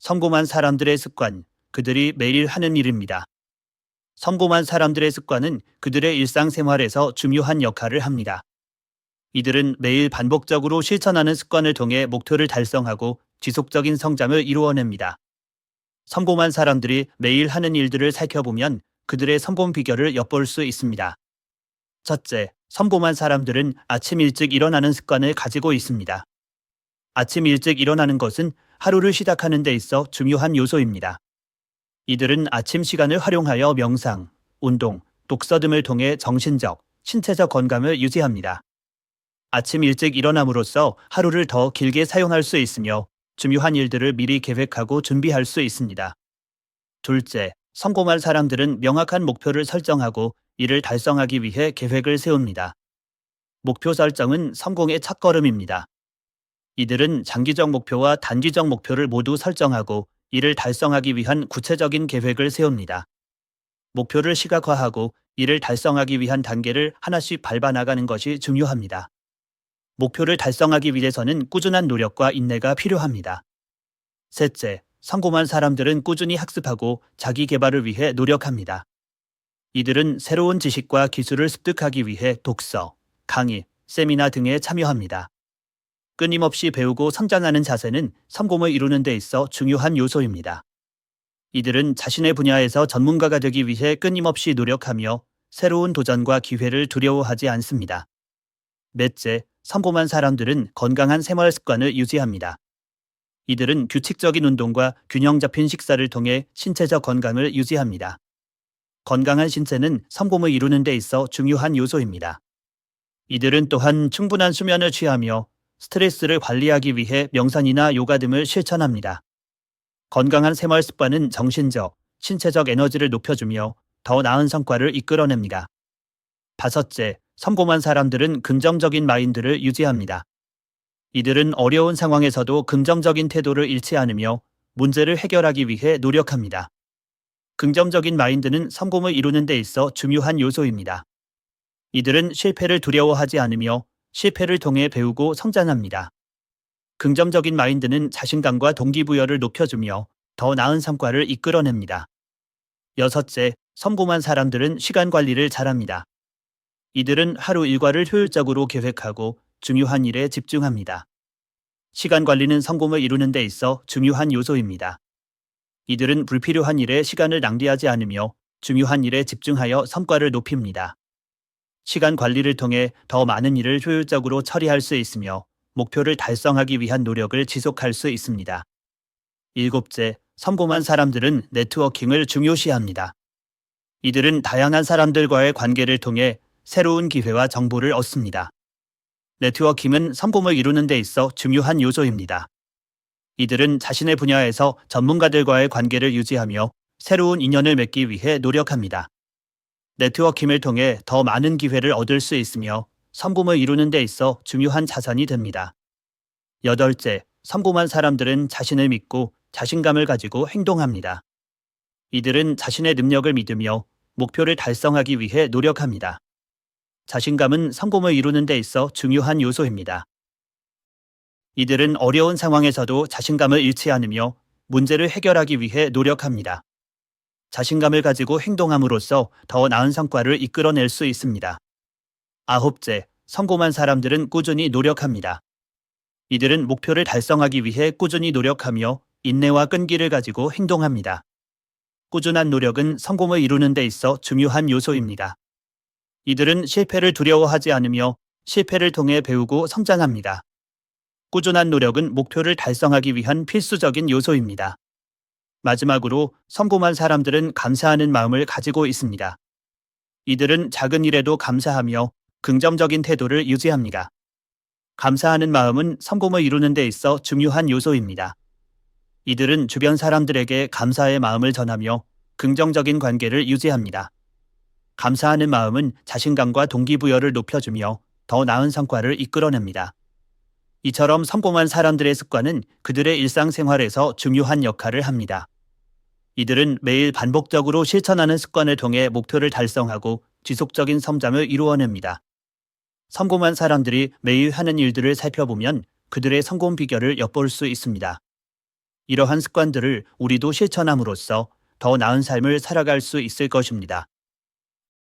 성공한 사람들의 습관, 그들이 매일 하는 일입니다. 성공한 사람들의 습관은 그들의 일상생활에서 중요한 역할을 합니다. 이들은 매일 반복적으로 실천하는 습관을 통해 목표를 달성하고 지속적인 성장을 이루어냅니다. 성공한 사람들이 매일 하는 일들을 살펴보면 그들의 성공 비결을 엿볼 수 있습니다. 첫째, 성공한 사람들은 아침 일찍 일어나는 습관을 가지고 있습니다. 아침 일찍 일어나는 것은 하루를 시작하는 데 있어 중요한 요소입니다. 이들은 아침 시간을 활용하여 명상, 운동, 독서 등을 통해 정신적, 신체적 건강을 유지합니다. 아침 일찍 일어남으로써 하루를 더 길게 사용할 수 있으며 중요한 일들을 미리 계획하고 준비할 수 있습니다. 둘째, 성공한 사람들은 명확한 목표를 설정하고 이를 달성하기 위해 계획을 세웁니다. 목표 설정은 성공의 첫걸음입니다. 이들은 장기적 목표와 단기적 목표를 모두 설정하고 이를 달성하기 위한 구체적인 계획을 세웁니다. 목표를 시각화하고 이를 달성하기 위한 단계를 하나씩 밟아나가는 것이 중요합니다. 목표를 달성하기 위해서는 꾸준한 노력과 인내가 필요합니다. 셋째, 성공한 사람들은 꾸준히 학습하고 자기 개발을 위해 노력합니다. 이들은 새로운 지식과 기술을 습득하기 위해 독서, 강의, 세미나 등에 참여합니다. 끊임없이 배우고 성장하는 자세는 성공을 이루는 데 있어 중요한 요소입니다. 이들은 자신의 분야에서 전문가가 되기 위해 끊임없이 노력하며 새로운 도전과 기회를 두려워하지 않습니다. 넷째, 성공한 사람들은 건강한 생활 습관을 유지합니다. 이들은 규칙적인 운동과 균형 잡힌 식사를 통해 신체적 건강을 유지합니다. 건강한 신체는 성공을 이루는 데 있어 중요한 요소입니다. 이들은 또한 충분한 수면을 취하며 스트레스를 관리하기 위해 명상이나 요가 등을 실천합니다. 건강한 생활 습관은 정신적, 신체적 에너지를 높여주며 더 나은 성과를 이끌어냅니다. 다섯째, 성공한 사람들은 긍정적인 마인드를 유지합니다. 이들은 어려운 상황에서도 긍정적인 태도를 잃지 않으며 문제를 해결하기 위해 노력합니다. 긍정적인 마인드는 성공을 이루는 데 있어 중요한 요소입니다. 이들은 실패를 두려워하지 않으며 실패를 통해 배우고 성장합니다. 긍정적인 마인드는 자신감과 동기부여를 높여주며 더 나은 성과를 이끌어냅니다. 여섯째, 성공한 사람들은 시간 관리를 잘합니다. 이들은 하루 일과를 효율적으로 계획하고 중요한 일에 집중합니다. 시간 관리는 성공을 이루는 데 있어 중요한 요소입니다. 이들은 불필요한 일에 시간을 낭비하지 않으며 중요한 일에 집중하여 성과를 높입니다. 시간 관리를 통해 더 많은 일을 효율적으로 처리할 수 있으며 목표를 달성하기 위한 노력을 지속할 수 있습니다. 일곱째, 성공한 사람들은 네트워킹을 중요시합니다. 이들은 다양한 사람들과의 관계를 통해 새로운 기회와 정보를 얻습니다. 네트워킹은 성공을 이루는 데 있어 중요한 요소입니다. 이들은 자신의 분야에서 전문가들과의 관계를 유지하며 새로운 인연을 맺기 위해 노력합니다. 네트워킹을 통해 더 많은 기회를 얻을 수 있으며 성공을 이루는 데 있어 중요한 자산이 됩니다. 여덟째, 성공한 사람들은 자신을 믿고 자신감을 가지고 행동합니다. 이들은 자신의 능력을 믿으며 목표를 달성하기 위해 노력합니다. 자신감은 성공을 이루는 데 있어 중요한 요소입니다. 이들은 어려운 상황에서도 자신감을 잃지 않으며 문제를 해결하기 위해 노력합니다. 자신감을 가지고 행동함으로써 더 나은 성과를 이끌어낼 수 있습니다. 아홉째, 성공한 사람들은 꾸준히 노력합니다. 이들은 목표를 달성하기 위해 꾸준히 노력하며 인내와 끈기를 가지고 행동합니다. 꾸준한 노력은 성공을 이루는 데 있어 중요한 요소입니다. 이들은 실패를 두려워하지 않으며 실패를 통해 배우고 성장합니다. 꾸준한 노력은 목표를 달성하기 위한 필수적인 요소입니다. 마지막으로 성공한 사람들은 감사하는 마음을 가지고 있습니다. 이들은 작은 일에도 감사하며 긍정적인 태도를 유지합니다. 감사하는 마음은 성공을 이루는 데 있어 중요한 요소입니다. 이들은 주변 사람들에게 감사의 마음을 전하며 긍정적인 관계를 유지합니다. 감사하는 마음은 자신감과 동기부여를 높여주며 더 나은 성과를 이끌어냅니다. 이처럼 성공한 사람들의 습관은 그들의 일상생활에서 중요한 역할을 합니다. 이들은 매일 반복적으로 실천하는 습관을 통해 목표를 달성하고 지속적인 성장을 이루어냅니다. 성공한 사람들이 매일 하는 일들을 살펴보면 그들의 성공 비결을 엿볼 수 있습니다. 이러한 습관들을 우리도 실천함으로써 더 나은 삶을 살아갈 수 있을 것입니다.